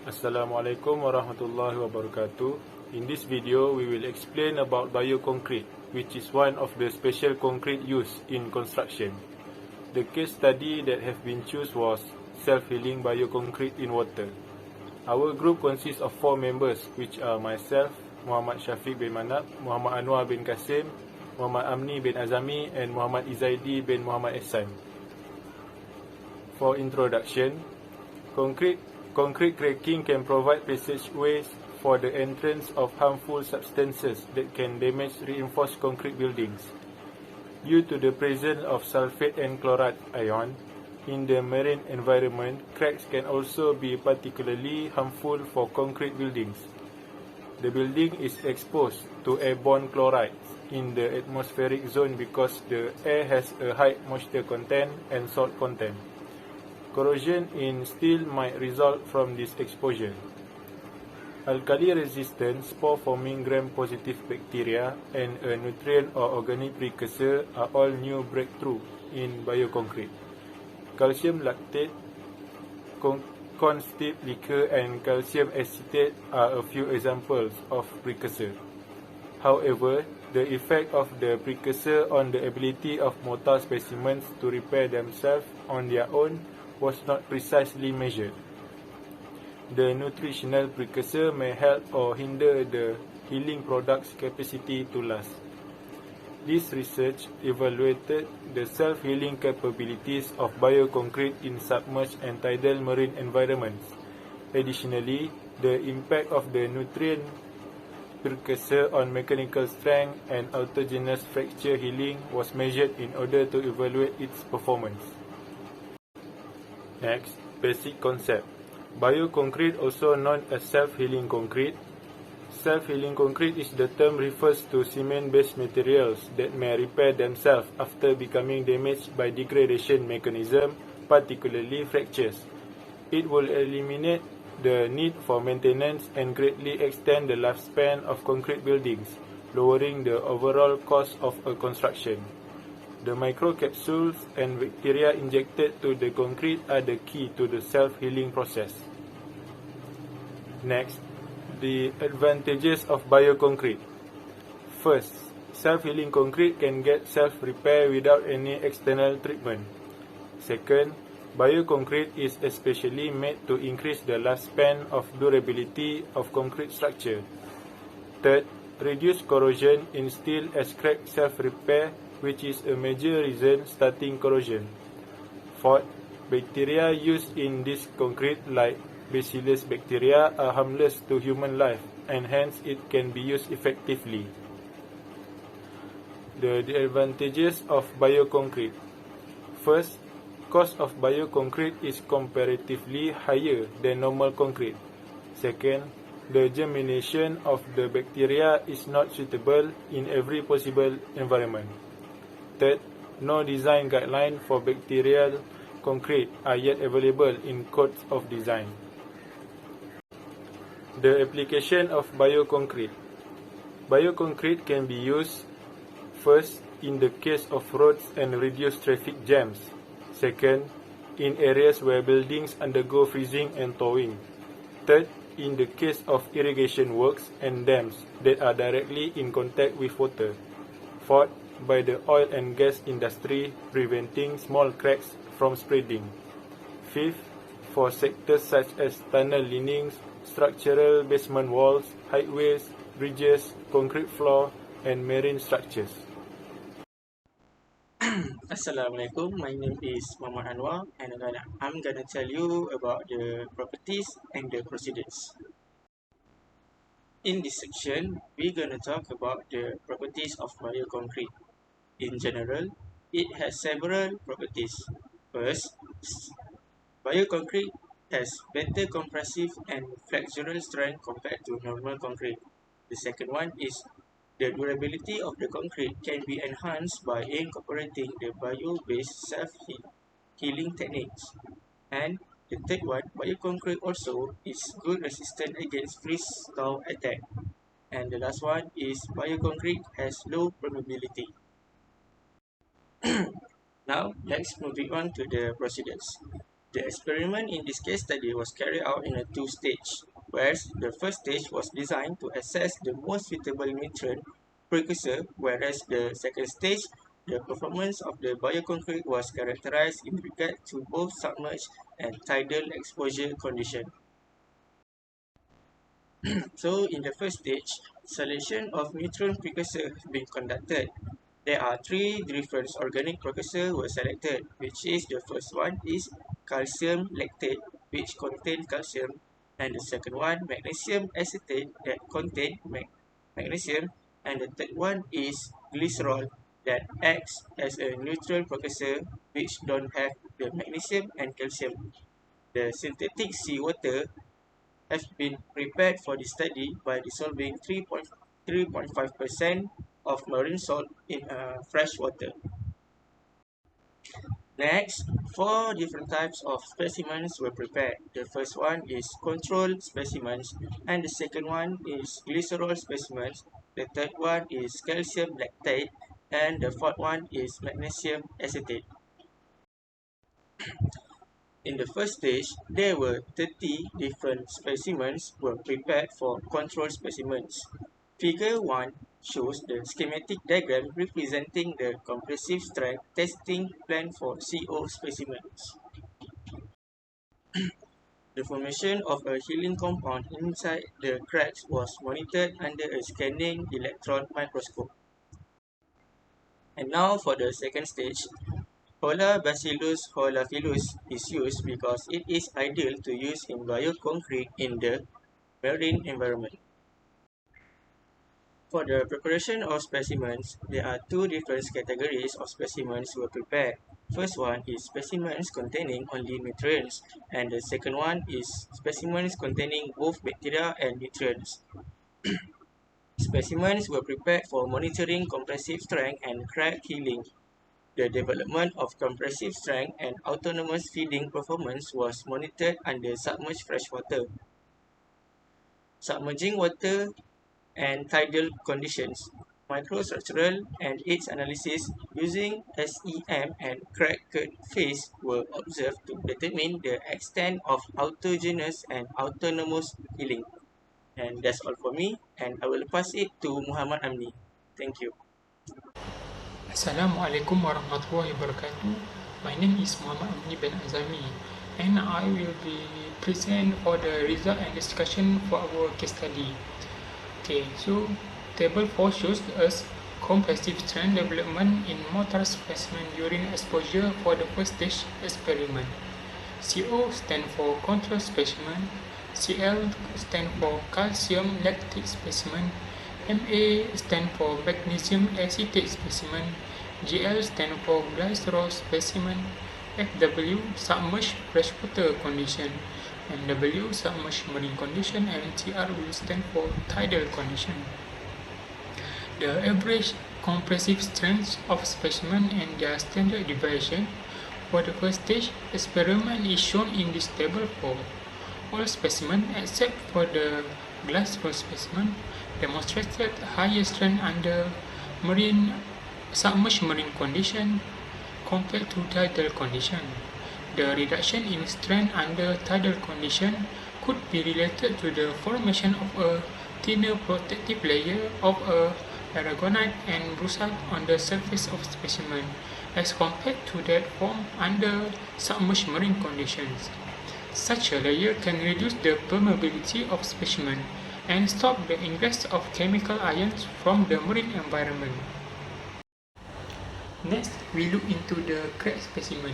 Assalamualaikum warahmatullahi wabarakatuh. In this video, we will explain about bioconcrete, which is one of the special concrete used in construction. The case study that have been chosen was self-healing bioconcrete in water. Our group consists of 4 members, which are myself, Muhammad Syafiq bin Manab, Muhammad Anwar bin Kasim, Muhammad Amni bin Azami, and Muhammad Izaidi bin Muhammad Ehsan. For introduction, Concrete cracking can provide passageways for the entrance of harmful substances that can damage reinforced concrete buildings. Due to the presence of sulfate and chloride ion in the marine environment, cracks can also be particularly harmful for concrete buildings. The building is exposed to airborne chlorides in the atmospheric zone because the air has a high moisture content and salt content. Corrosion in steel might result from this exposure. Alkali-resistant, spore-forming gram-positive bacteria and a nutrient or organic precursor are all new breakthroughs in bioconcrete. Calcium lactate, corn steep liquor, and calcium acetate are a few examples of precursor. However, the effect of the precursor on the ability of mortar specimens to repair themselves on their own was not precisely measured. The nutritional precursor may help or hinder the healing product's capacity to last. This research evaluated the self-healing capabilities of bioconcrete in submerged and tidal marine environments. Additionally, the impact of the nutrient precursor on mechanical strength and autogenous fracture healing was measured in order to evaluate its performance. Next, basic concept. Bioconcrete, also known as self-healing concrete. Self-healing concrete is the term refers to cement-based materials that may repair themselves after becoming damaged by degradation mechanism, particularly fractures. It will eliminate the need for maintenance and greatly extend the lifespan of concrete buildings, lowering the overall cost of a construction. The microcapsules and bacteria injected to the concrete are the key to the self-healing process. Next, the advantages of bioconcrete. First, self-healing concrete can get self-repair without any external treatment. Second, bioconcrete is especially made to increase the lifespan of durability of concrete structure. Third, reduce corrosion in steel as crack self-repair, which is a major reason starting corrosion. Fourth, bacteria used in this concrete like Bacillus bacteria are harmless to human life and hence it can be used effectively. The advantages of bioconcrete. First, cost of bioconcrete is comparatively higher than normal concrete. Second, the germination of the bacteria is not suitable in every possible environment. Third, no design guidelines for bacterial concrete are yet available in codes of design. The application of bioconcrete. Bioconcrete can be used first in the case of roads and reduced traffic jams. Second, in areas where buildings undergo freezing and thawing. Third, in the case of irrigation works and dams that are directly in contact with water. Fourth, by the oil and gas industry, preventing small cracks from spreading. Fifth, for sectors such as tunnel linings, structural basement walls, highways, bridges, concrete floor, and marine structures. Assalamualaikum, my name is Muhammad Anwar and I'm gonna tell you about the properties and the procedures. In this section, we're gonna talk about the properties of bioconcrete. In general, it has several properties. First, bioconcrete has better compressive and flexural strength compared to normal concrete. The second one is the durability of the concrete can be enhanced by incorporating the bio-based self-healing techniques. And the third one, bioconcrete also is good resistant against freeze-thaw attack. And the last one is bioconcrete has low permeability. Now, let's move on to the procedures. The experiment in this case study was carried out in a two-stage, whereas the first stage was designed to assess the most suitable nutrient precursor, whereas the second stage, the performance of the bioconcrete was characterized in regard to both submerged and tidal exposure conditions. So in the first stage, selection of nutrient precursor has been conducted. There are three different organic precursors were selected, which is the first one is calcium lactate, which contains calcium, and the second one magnesium acetate that contains magnesium, and the third one is glycerol that acts as a neutral precursor which don't have the magnesium and calcium. The synthetic seawater has been prepared for the study by dissolving 3.5% of marine salt in fresh water. Next, four different types of specimens were prepared. The first one is control specimens, and the second one is glycerol specimens. The third one is calcium lactate, and the fourth one is magnesium acetate. In the first stage, there were 30 different specimens were prepared for control specimens. Figure 1 shows the schematic diagram representing the compressive strength testing plan for CO specimens. The formation of a healing compound inside the cracks was monitored under a scanning electron microscope. And now for the second stage, Holabacillus holophilus is used because it is ideal to use in bioconcrete in the marine environment. For the preparation of specimens, there are two different categories of specimens were prepared. First one is specimens containing only nutrients, and the second one is specimens containing both bacteria and nutrients. Specimens were prepared for monitoring compressive strength and crack healing. The development of compressive strength and autonomous feeding performance was monitored under submerged freshwater, submerging water, and tidal conditions. Microstructural and its analysis using SEM and cracked phase were observed to determine the extent of autogenous and autonomous healing. And that's all for me, and I will pass it to Muhammad Amni. Thank you. Assalamualaikum warahmatullahi wabarakatuh. My name is Muhammad Amni bin Azami, and I will be present for the result and discussion for our case study. Okay, so table 4 shows us compressive strength development in mortar specimen during exposure for the first stage experiment. CO stand for control specimen, Cl stand for calcium lactate specimen, Ma stand for magnesium acetate specimen, Gl stand for glycerol specimen, Fw submerged freshwater condition, and W submerged marine condition, and Tr will stand for tidal condition. The average compressive strength of specimen and their standard deviation for the first stage experiment is shown in this table 4. All specimens except for the glycerol specimen demonstrated higher strength under submerged marine condition compared to tidal condition. The reduction in strength under tidal condition could be related to the formation of a thinner protective layer of aragonite and brucite on the surface of specimen as compared to that formed under submerged marine conditions. Such a layer can reduce the permeability of specimen and stop the ingress of chemical ions from the marine environment. Next, we look into the cracked specimen.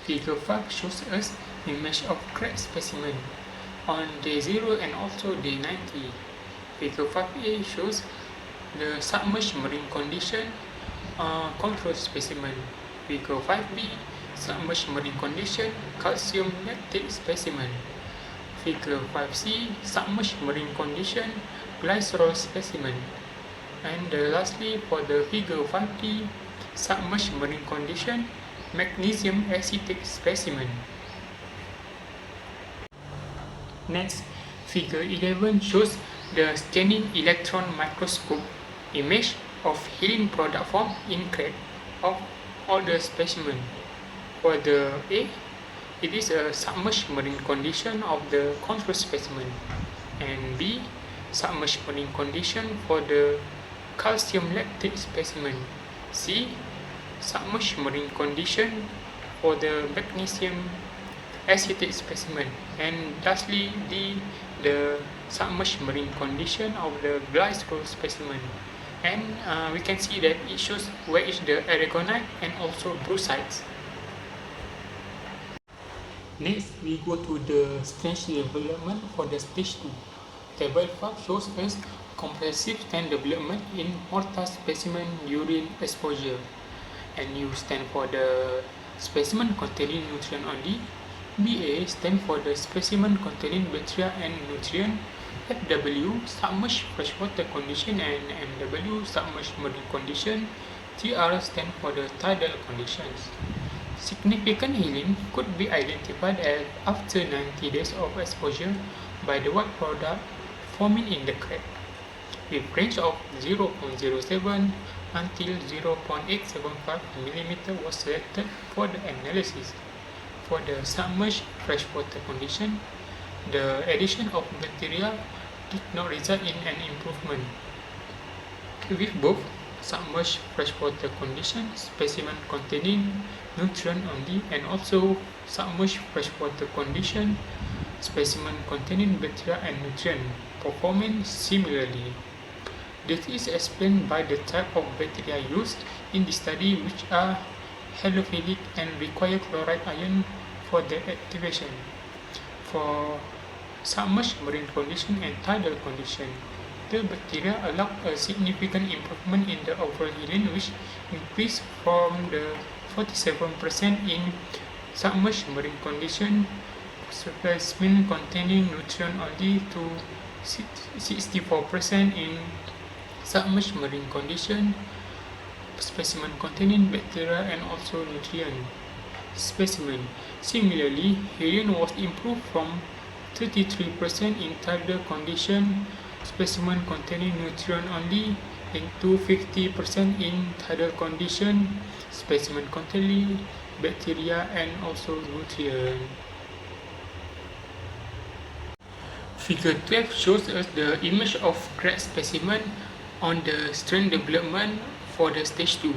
Figure 5 shows us image of cracked specimen on day 0 and also day 90. Figure 5a shows the submerged marine condition control specimen. Figure 5b submerged marine condition calcium lactate specimen. Figure 5c submerged marine condition glycerol specimen. And lastly, for the figure 5d submerged marine condition magnesium acetate specimen. Next, figure 11 shows the scanning electron microscope image of healing product formed in crack of all the specimen. For the A, it is a submerged marine condition of the control specimen, and B, submerged marine condition for the calcium lactate specimen. C, submerged marine condition for the magnesium acetate specimen, and lastly D, the submerged marine condition of the glycerol specimen. And we can see that it shows where is the aragonite and also brucites. Next, we go to the stage development for the stage 2. Table 5 shows us compressive stand development in mortar specimen urine exposure. And U stand for the specimen containing nutrient only. BA stand for the specimen containing bacteria and nutrient. FW submerged freshwater condition, and MW submerged marine condition. TR stand for the tidal conditions. Significant healing could be identified as after 90 days of exposure by the white product forming in the crack, with range of 0.07 until 0.875 mm was selected for the analysis. For the submerged freshwater condition, the addition of bacteria did not result in an improvement. With both submerged freshwater condition, specimen containing nutrient only, and also submerged freshwater condition, specimen containing bacteria and nutrient, performing similarly. This is explained by the type of bacteria used in the study, which are halophilic and require chloride ion for their activation. For submerged marine condition and tidal condition, the bacteria allowed a significant improvement in the overall healing, which increased from the 47% in submerged marine condition specimen containing nutrient only to 64% in submerged marine condition specimen containing bacteria and also nutrient specimen. Similarly, healing was improved from 33% in tidal condition specimen containing nutrient only into 50% in tidal condition specimen containing bacteria and also nutrient. Figure 12 shows us the image of crack specimen on the strain development for the stage 2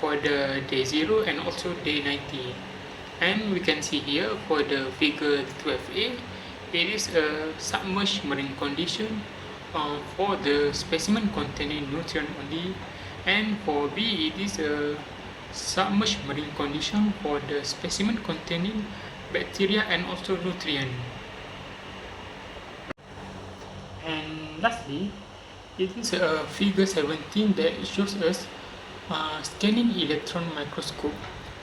for the day 0 and also day 90. And we can see here for the figure 12a, it is a submerged marine condition for the specimen containing nutrient only, and for B it is a submerged marine condition for the specimen containing bacteria and also nutrient. And lastly, it is a figure 17 that shows us scanning electron microscope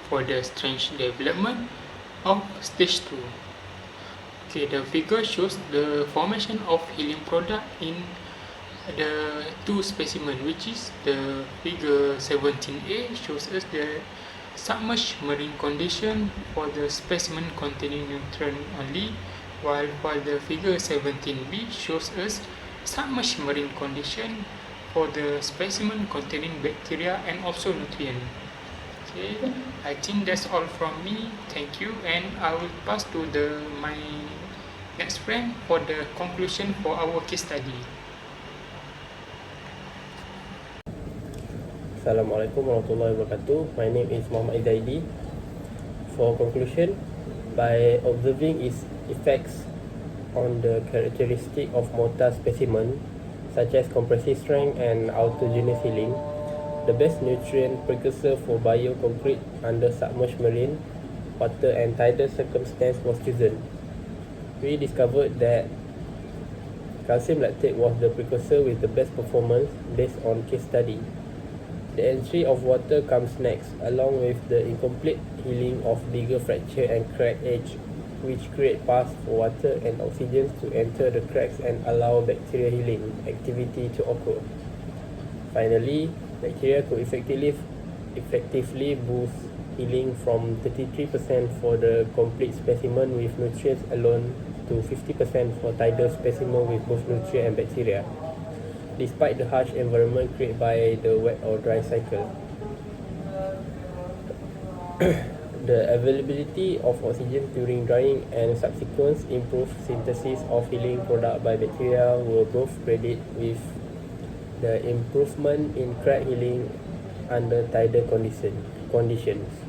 for the strange development of stage 2. Okay, the figure shows the formation of healing product in the two specimen, which is the figure 17a shows us the submerged marine condition for the specimen containing nutrient only, while for the figure 17b shows us submerged marine condition for the specimen containing bacteria and also nutrient. Okay, I think that's all from me. Thank you, and I will pass to my next friend for the conclusion for our case study. Assalamualaikum warahmatullahi wabarakatuh. My name is Muhammad Izaidi. For conclusion, by observing its effects on the characteristic of mortar specimen, such as compressive strength and autogenous healing, the best nutrient precursor for bioconcrete under submerged marine, water and tidal circumstance was chosen. We discovered that calcium lactate was the precursor with the best performance based on case study. The entry of water comes next, along with the incomplete healing of bigger fracture and crack edge, which create paths for water and oxygen to enter the cracks and allow bacterial healing activity to occur. Finally, bacteria could effectively boost healing from 33% for the complete specimen with nutrients alone to 50% for tidal specimen with both nutrient and bacteria, despite the harsh environment created by the wet or dry cycle. The availability of oxygen during drying and subsequent improved synthesis of healing product by bacteria were both credited with the improvement in crack healing under tidal conditions.